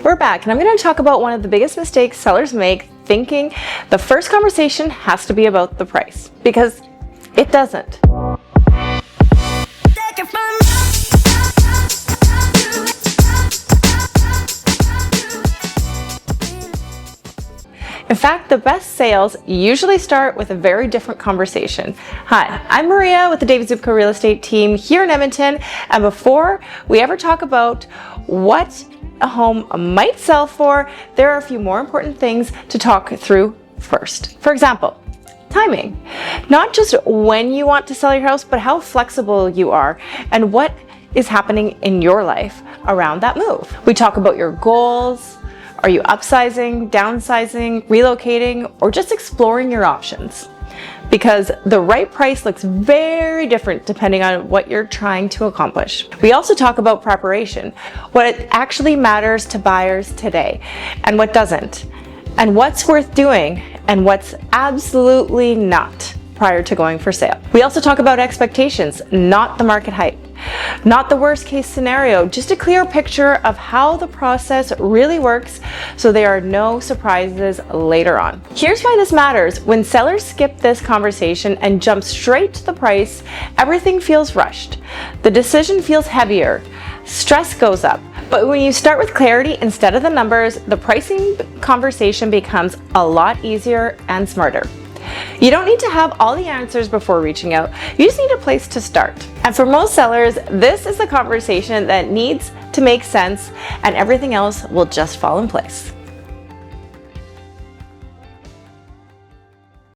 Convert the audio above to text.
We're back, and I'm going to talk about one of the biggest mistakes sellers make, thinking the first conversation has to be about the price, because it doesn't. In fact, the best sales usually start with a very different conversation. Hi, I'm Maria with the David Zupko Real Estate team here in Edmonton, and before we ever talk about what a home might sell for, there are a few more important things to talk through first. For example, timing. Not just when you want to sell your house, but how flexible you are and what is happening in your life around that move. We talk about your goals. Are you upsizing, downsizing, relocating, or just exploring your options? Because the right price looks very different depending on what you're trying to accomplish. We also talk about preparation, what actually matters to buyers today and what doesn't, and what's worth doing and what's absolutely not prior to going for sale. We also talk about expectations, not the market hype. Not the worst case scenario, just a clear picture of how the process really works so there are no surprises later on. Here's why this matters. When sellers skip this conversation and jump straight to the price, everything feels rushed. The decision feels heavier. Stress goes up. But when you start with clarity instead of the numbers, the pricing conversation becomes a lot easier and smarter. You don't need to have all the answers before reaching out. You just need a place to start. And for most sellers, this is the conversation that needs to make sense, and everything else will just fall in place.